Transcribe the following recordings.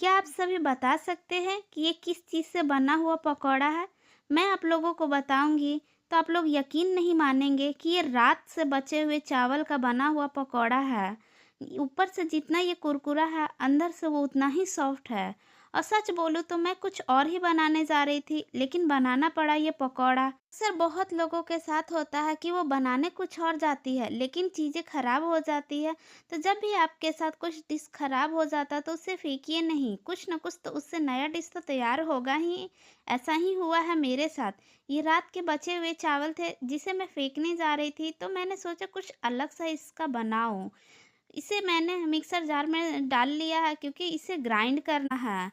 क्या आप सभी बता सकते हैं कि ये किस चीज़ से बना हुआ पकौड़ा है? मैं आप लोगों को बताऊँगी तो आप लोग यकीन नहीं मानेंगे कि ये रात से बचे हुए चावल का बना हुआ पकौड़ा है। ऊपर से जितना ये कुरकुरा है, अंदर से वो उतना ही सॉफ्ट है। और सच बोलूँ तो मैं कुछ और ही बनाने जा रही थी, लेकिन बनाना पड़ा ये पकौड़ा। अक्सर बहुत लोगों के साथ होता है कि वो बनाने कुछ और जाती है, लेकिन चीज़ें खराब हो जाती है। तो जब भी आपके साथ कुछ डिश खराब हो जाता तो उसे फेंकिए नहीं, कुछ न कुछ तो उससे नया डिश तो तैयार होगा ही। ऐसा ही हुआ है मेरे साथ। ये रात के बचे हुए चावल थे जिसे मैं फेंकने जा रही थी, तो मैंने सोचा कुछ अलग सा इसका बनाऊं। इसे मैंने मिक्सर जार में डाल लिया है क्योंकि इसे ग्राइंड करना है।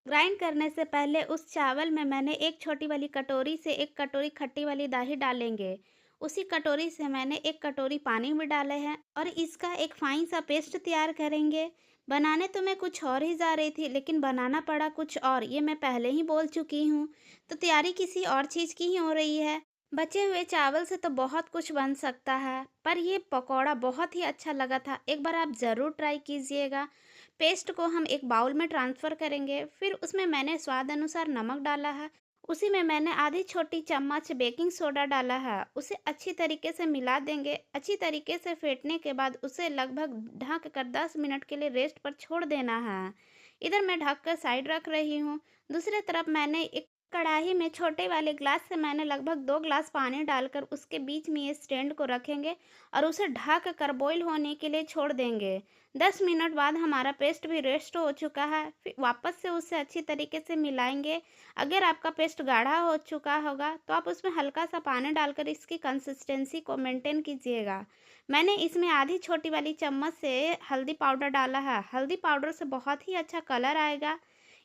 ग्राइंड करने से पहले उस चावल में मैंने एक छोटी वाली कटोरी से एक कटोरी खट्टी वाली दही डालेंगे। उसी कटोरी से मैंने एक कटोरी पानी भी डाले हैं और इसका एक फाइन सा पेस्ट तैयार करेंगे। बनाने तो मैं कुछ और ही जा रही थी, लेकिन बनाना पड़ा कुछ और, ये मैं पहले ही बोल चुकी हूँ। तो तैयारी किसी और चीज़ की ही हो रही है। बचे हुए चावल से तो बहुत कुछ बन सकता है, पर ये पकौड़ा बहुत ही अच्छा लगा था। एक बार आप ज़रूर ट्राई कीजिएगा। पेस्ट को हम एक बाउल में ट्रांसफ़र करेंगे, फिर उसमें मैंने स्वाद अनुसार नमक डाला है। उसी में मैंने आधी छोटी चम्मच बेकिंग सोडा डाला है। उसे अच्छी तरीके से मिला देंगे। अच्छी तरीके से फेंटने के बाद उसे लगभग ढक कर 10 मिनट के लिए रेस्ट पर छोड़ देना है। इधर मैं ढक कर साइड रख रही हूँ। दूसरी तरफ मैंने एक कढ़ाई में छोटे वाले ग्लास से मैंने लगभग 2 ग्लास पानी डालकर उसके बीच में ये स्टैंड को रखेंगे और उसे ढक कर बॉईल होने के लिए छोड़ देंगे। 10 मिनट बाद हमारा पेस्ट भी रेस्ट हो चुका है। फिर वापस से उसे अच्छी तरीके से मिलाएंगे। अगर आपका पेस्ट गाढ़ा हो चुका होगा तो आप उसमें हल्का सा पानी डालकर इसकी कंसिस्टेंसी को मेंटेन कीजिएगा। मैंने इसमें आधी छोटी वाली चम्मच से हल्दी पाउडर डाला है। हल्दी पाउडर से बहुत ही अच्छा कलर आएगा।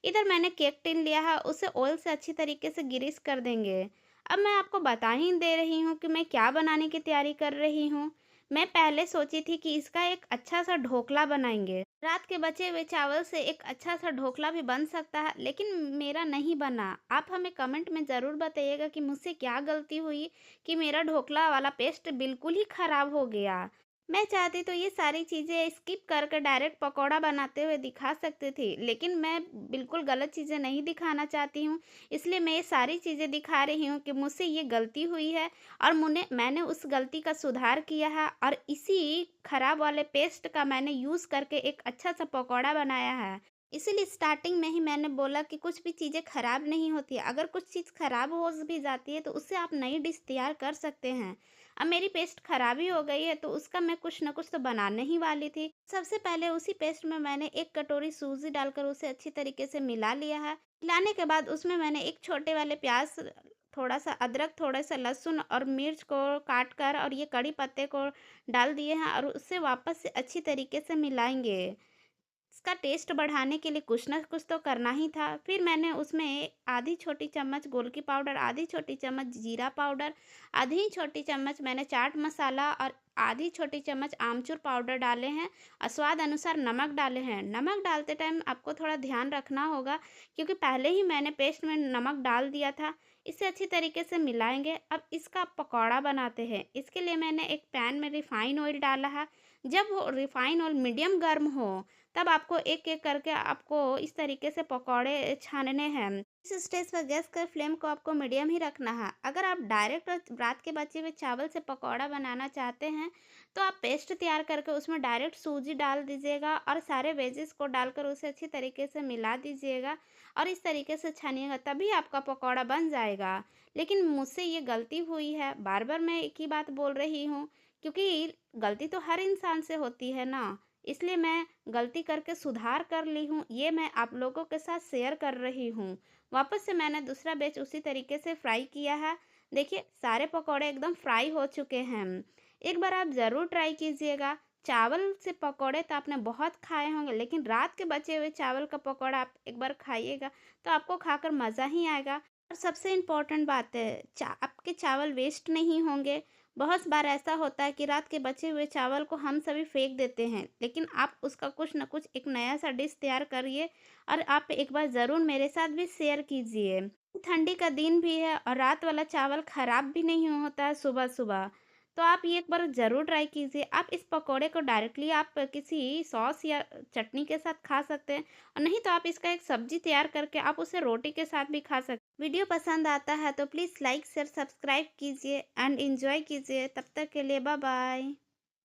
इधर मैंने केक टिन लिया है, उसे ऑयल से अच्छी तरीके से ग्रीस कर देंगे। अब मैं आपको बता ही दे रही हूँ कि मैं क्या बनाने की तैयारी कर रही हूँ। मैं पहले सोची थी कि इसका एक अच्छा सा ढोकला बनाएंगे। रात के बचे हुए चावल से एक अच्छा सा ढोकला भी बन सकता है, लेकिन मेरा नहीं बना। आप हमें कमेंट में ज़रूर बताइएगा कि मुझसे क्या गलती हुई कि मेरा ढोकला वाला पेस्ट बिल्कुल ही खराब हो गया। मैं चाहती तो ये सारी चीज़ें स्किप करके डायरेक्ट पकौड़ा बनाते हुए दिखा सकती थी, लेकिन मैं बिल्कुल गलत चीज़ें नहीं दिखाना चाहती हूँ। इसलिए मैं ये सारी चीज़ें दिखा रही हूँ कि मुझसे ये गलती हुई है और मैंने उस गलती का सुधार किया है और इसी खराब वाले पेस्ट का मैंने यूज़ करके एक अच्छा सा पकौड़ा बनाया है। इसीलिए स्टार्टिंग में ही मैंने बोला कि कुछ भी चीज़ें खराब नहीं होती है। अगर कुछ चीज़ खराब हो भी जाती है तो उससे आप नई डिश तैयार कर सकते हैं। अब मेरी पेस्ट खराब ही हो गई है तो उसका मैं कुछ न कुछ तो बनाने ही वाली थी। सबसे पहले उसी पेस्ट में मैंने एक कटोरी सूजी डालकर उसे अच्छी तरीके से मिला लिया है। मिलाने के बाद उसमें मैंने एक छोटे वाले प्याज, थोड़ा सा अदरक, थोड़ा सा लहसुन और मिर्च को काट कर और ये कड़ी पत्ते को डाल दिए हैं और उसे वापस से अच्छी तरीके से मिलाएंगे। इसका टेस्ट बढ़ाने के लिए कुछ ना कुछ तो करना ही था। फिर मैंने उसमें आधी छोटी चम्मच गोलकी पाउडर, आधी छोटी चम्मच जीरा पाउडर, आधी छोटी चम्मच मैंने चाट मसाला और आधी छोटी चम्मच आमचूर पाउडर डाले हैं और स्वाद अनुसार नमक डाले हैं। नमक डालते टाइम आपको थोड़ा ध्यान रखना होगा क्योंकि पहले ही मैंने पेस्ट में नमक डाल दिया था। इसे अच्छी तरीके से मिलाएंगे। अब इसका पकौड़ा बनाते हैं। इसके लिए मैंने एक पैन में रिफाइन ऑयल डाला है। जब वो रिफाइन ऑयल मीडियम गर्म हो तब आपको एक-एक करके आपको इस तरीके से पकौड़े छानने हैं। इस स्टेज पर गैस का फ्लेम को आपको मीडियम ही रखना है। अगर आप डायरेक्ट रात के बचे हुए चावल से पकौड़ा बनाना चाहते हैं, तो आप पेस्ट तैयार करके उसमें डायरेक्ट सूजी डाल दीजिएगा और सारे वेजिस को डालकर उसे अच्छी तरीके से मिला दीजिएगा और इस तरीके से छानिएगा, तभी आपका पकौड़ा बन जाएगा। लेकिन मुझसे ये गलती हुई है, बार-बार मैं एक ही बात बोल रही हूँ, क्योंकि गलती तो हर इंसान से होती है ना। इसलिए मैं गलती करके सुधार कर ली हूँ, ये मैं आप लोगों के साथ शेयर कर रही हूँ। वापस से मैंने दूसरा बैच उसी तरीके से फ्राई किया है। देखिए सारे पकौड़े एकदम फ्राई हो चुके हैं। एक बार आप ज़रूर ट्राई कीजिएगा। चावल से पकौड़े तो आपने बहुत खाए होंगे, लेकिन रात के बचे हुए चावल का पकौड़ा आप एक बार खाइएगा तो आपको खाकर मज़ा ही आएगा। और सबसे इम्पोर्टेंट बात है, आपके चावल वेस्ट नहीं होंगे। बहुत बार ऐसा होता है कि रात के बचे हुए चावल को हम सभी फेंक देते हैं, लेकिन आप उसका कुछ न कुछ एक नया सा डिश तैयार करिए और आप एक बार ज़रूर मेरे साथ भी शेयर कीजिए। ठंडी का दिन भी है और रात वाला चावल खराब भी नहीं होता है सुबह-सुबह। तो आप ये एक बार ज़रूर ट्राई कीजिए। आप इस पकौड़े को डायरेक्टली आप किसी सॉस या चटनी के साथ खा सकते हैं और नहीं तो आप इसका एक सब्ज़ी तैयार करके आप उसे रोटी के साथ भी खा सकते। वीडियो पसंद आता है तो प्लीज़ लाइक, शेयर, सब्सक्राइब कीजिए एंड एन्जॉय कीजिए। तब तक के लिए बाय बाय।